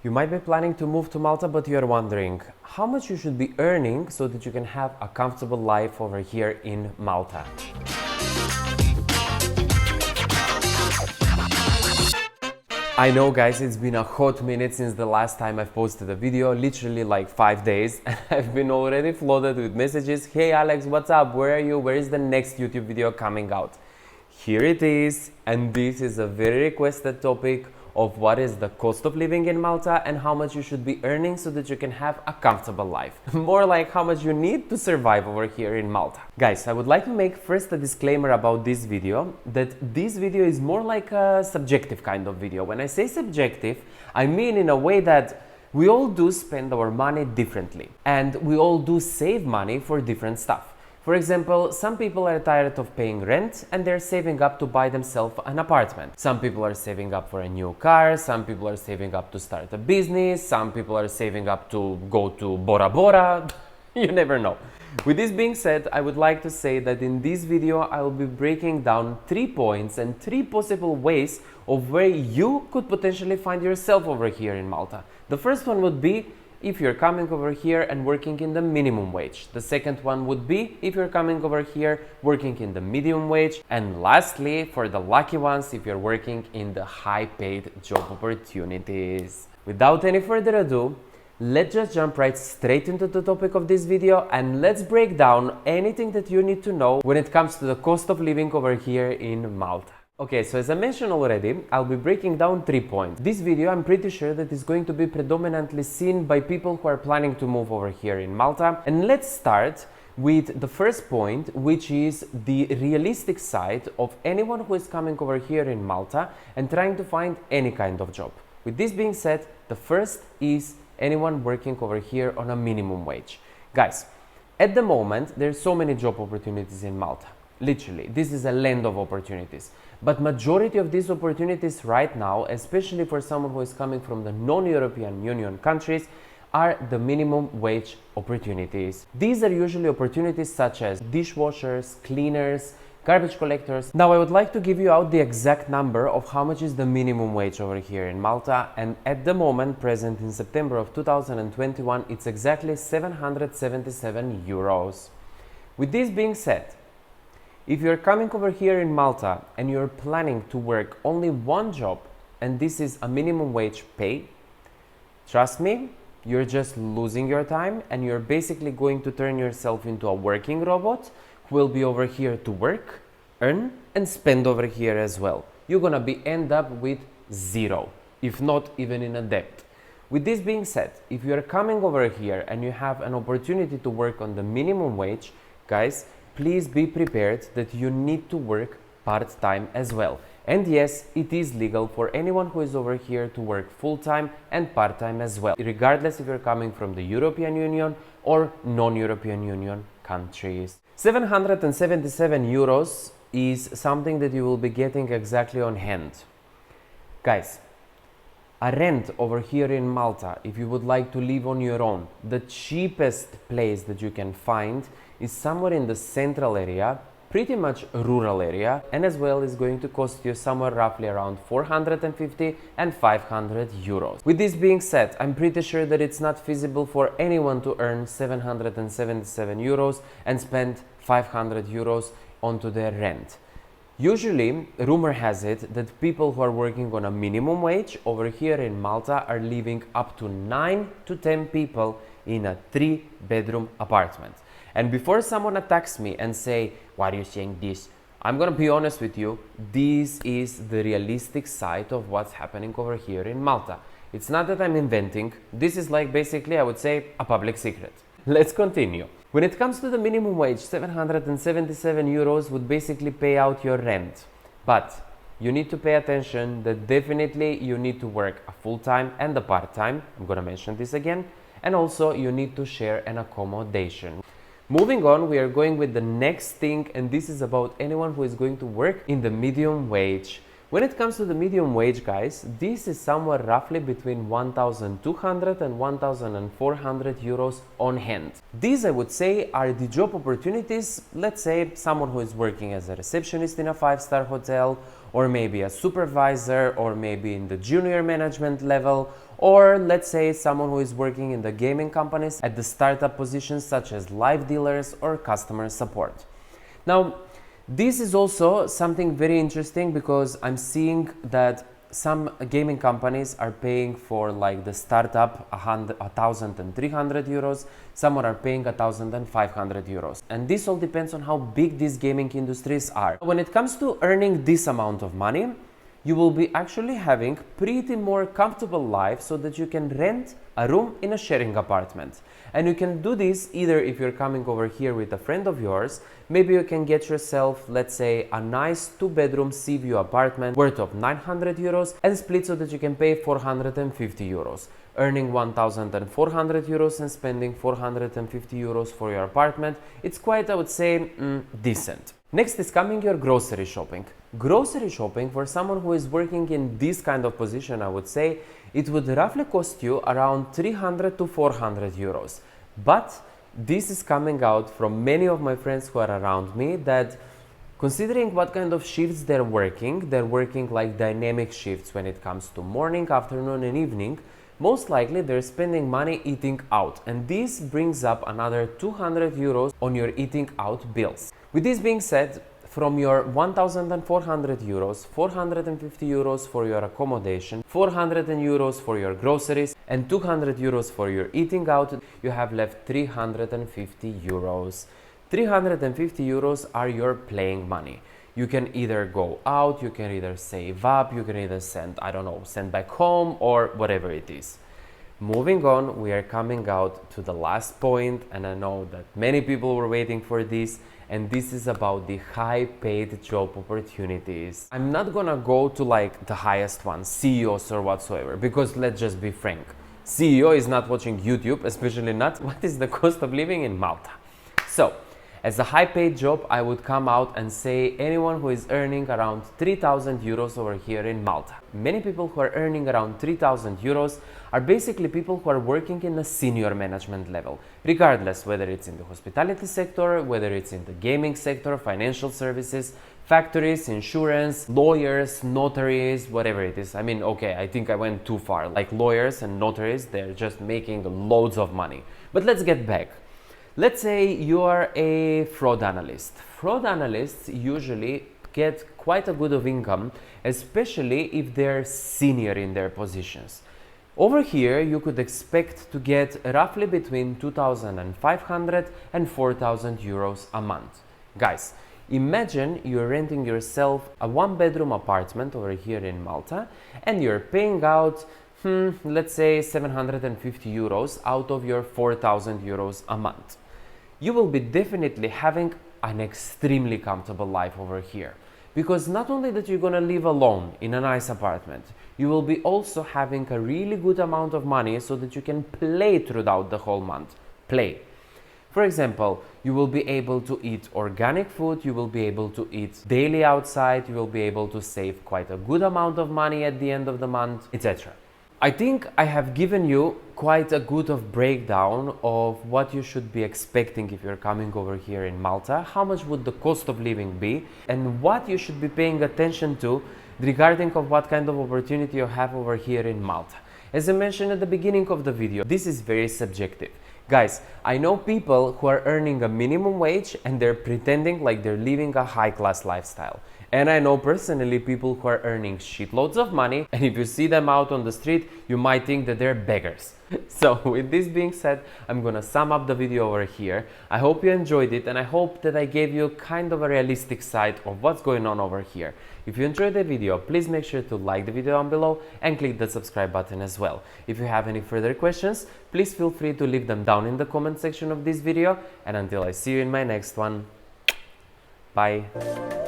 You might be planning to move to Malta, but you're wondering how much you should be earning so that you can have a comfortable life over here in Malta. I know guys, it's been a hot minute since the last time I've posted a video, literally like 5 days, and I've been already flooded with messages. Hey Alex, what's up? Where are you? Where is the next YouTube video coming out? Here it is, and this is a very requested topic of what is the cost of living in Malta and how much you should be earning so that you can have a comfortable life. More like how much you need to survive over here in Malta. Guys, I would like to make first a disclaimer about this video, that this video is more like a subjective kind of video. When I say subjective, I mean in a way that we all do spend our money differently and we all do save money for different stuff. For example, some people are tired of paying rent and they're saving up to buy themselves an apartment. Some people are saving up for a new car, some people are saving up to start a business, some people are saving up to go to Bora Bora. You never know. With this being said, I would like to say that in this video I will be breaking down 3 points and 3 possible ways of where you could potentially find yourself over here in Malta. The first one would be if you're coming over here and working in the minimum wage. The second one would be if you're coming over here working in the medium wage. And lastly, for the lucky ones, if you're working in the high paid job opportunities. Without any further ado, let's just jump right straight into the topic of this video and let's break down anything that you need to know when it comes to the cost of living over here in Malta. Okay, so as I mentioned already, I'll be breaking down 3 points. This video, I'm pretty sure that is going to be predominantly seen by people who are planning to move over here in Malta. And let's start with the first point, which is the realistic side of anyone who is coming over here in Malta and trying to find any kind of job. With this being said, the first is anyone working over here on a minimum wage. Guys, at the moment, there's so many job opportunities in Malta. Literally, this is a land of opportunities. But majority of these opportunities right now, especially for someone who is coming from the non-European Union countries, are the minimum wage opportunities. These are usually opportunities such as dishwashers, cleaners, garbage collectors. Now I would like to give you out the exact number of how much is the minimum wage over here in Malta, and at the moment present in September of 2021 it's exactly 777 euros. With this being said, if you're coming over here in Malta and you're planning to work only one job and this is a minimum wage pay, trust me, you're just losing your time and you're basically going to turn yourself into a working robot who will be over here to work, earn and spend over here as well. You're gonna end up with zero, if not even in a debt. With this being said, if you're coming over here and you have an opportunity to work on the minimum wage, guys, please be prepared that you need to work part-time as well. And yes, it is legal for anyone who is over here to work full-time and part-time as well, regardless if you're coming from the European Union or non-European Union countries. 777 euros is something that you will be getting exactly on hand. Guys, a rent over here in Malta, if you would like to live on your own, the cheapest place that you can find is somewhere in the central area, pretty much rural area, and as well is going to cost you somewhere roughly around 450 and 500 euros. With this being said, I'm pretty sure that it's not feasible for anyone to earn 777 euros and spend 500 euros onto their rent. Usually, rumor has it that people who are working on a minimum wage over here in Malta are living up to 9 to 10 people in a 3-bedroom apartment. And before someone attacks me and say, why are you saying this? I'm gonna be honest with you, this is the realistic side of what's happening over here in Malta. It's not that I'm inventing, this is like basically, I would say, a public secret. Let's continue. When it comes to the minimum wage, 777 euros would basically pay out your rent. But you need to pay attention that definitely you need to work a full-time and a part-time, I'm gonna mention this again, and also you need to share an accommodation. Moving on, we are going with the next thing, and this is about anyone who is going to work in the medium wage. When it comes to the medium wage, guys, this is somewhere roughly between 1,200 and 1,400 euros on hand. These, I would say, are the job opportunities, let's say someone who is working as a receptionist in a 5-star hotel, or maybe a supervisor, or maybe in the junior management level, or let's say someone who is working in the gaming companies at the startup positions such as live dealers or customer support. Now, this is also something very interesting because I'm seeing that some gaming companies are paying for like the startup 1,300 euros, some are paying 1,500 euros. And this all depends on how big these gaming industries are. When it comes to earning this amount of money, you will be actually having pretty more comfortable life so that you can rent a room in a sharing apartment. And you can do this either if you're coming over here with a friend of yours, maybe you can get yourself, let's say, a nice 2-bedroom sea view apartment worth of 900 euros and split so that you can pay 450 euros. Earning 1,400 euros and spending 450 euros for your apartment, it's quite, I would say, decent. Next is coming your grocery shopping. Grocery shopping for someone who is working in this kind of position, I would say, it would roughly cost you around 300 to 400 euros. But this is coming out from many of my friends who are around me that considering what kind of shifts they're working like dynamic shifts when it comes to morning, afternoon and evening, most likely they're spending money eating out, and this brings up another 200 euros on your eating out bills. With this being said, from your 1,400 euros, 450 euros for your accommodation, 400 euros for your groceries, and 200 euros for your eating out, you have left 350 euros. 350 euros are your playing money. You can either go out, you can either save up, you can either send, I don't know, send back home or whatever it is. Moving on, we are coming out to the last point, and I know that many people were waiting for this, and this is about the high paid job opportunities. I'm not gonna go to like the highest ones, CEOs or whatsoever, because let's just be frank, CEO is not watching YouTube, especially not what is the cost of living in Malta. So, as a high paid job, I would come out and say anyone who is earning around 3,000 euros over here in Malta. Many people who are earning around 3,000 euros are basically people who are working in a senior management level, regardless whether it's in the hospitality sector, whether it's in the gaming sector, financial services, factories, insurance, lawyers, notaries, whatever it is. I mean, okay, I think I went too far. Like lawyers and notaries, they're just making loads of money. But let's get back. Let's say you are a fraud analyst. Fraud analysts usually get quite a good of income, especially if they're senior in their positions. Over here, you could expect to get roughly between 2,500 and 4,000 euros a month. Guys, imagine you're renting yourself a 1-bedroom apartment over here in Malta and you're paying out let's say 750 euros out of your 4,000 euros a month. You will be definitely having an extremely comfortable life over here, because not only that you're gonna live alone in a nice apartment, you will be also having a really good amount of money so that you can play throughout the whole month. Play. For example, you will be able to eat organic food, you will be able to eat daily outside, you will be able to save quite a good amount of money at the end of the month, etc. I think I have given you quite a good of breakdown of what you should be expecting if you're coming over here in Malta, how much would the cost of living be, and what you should be paying attention to regarding of what kind of opportunity you have over here in Malta. As I mentioned at the beginning of the video, this is very subjective. Guys, I know people who are earning a minimum wage and they're pretending like they're living a high-class lifestyle. And I know personally people who are earning shitloads of money, and if you see them out on the street, you might think that they're beggars. So with this being said, I'm gonna sum up the video over here. I hope you enjoyed it, and I hope that I gave you kind of a realistic side of what's going on over here. If you enjoyed the video, please make sure to like the video down below and click the subscribe button as well. If you have any further questions, please feel free to leave them down in the comment section of this video, and until I see you in my next one, bye.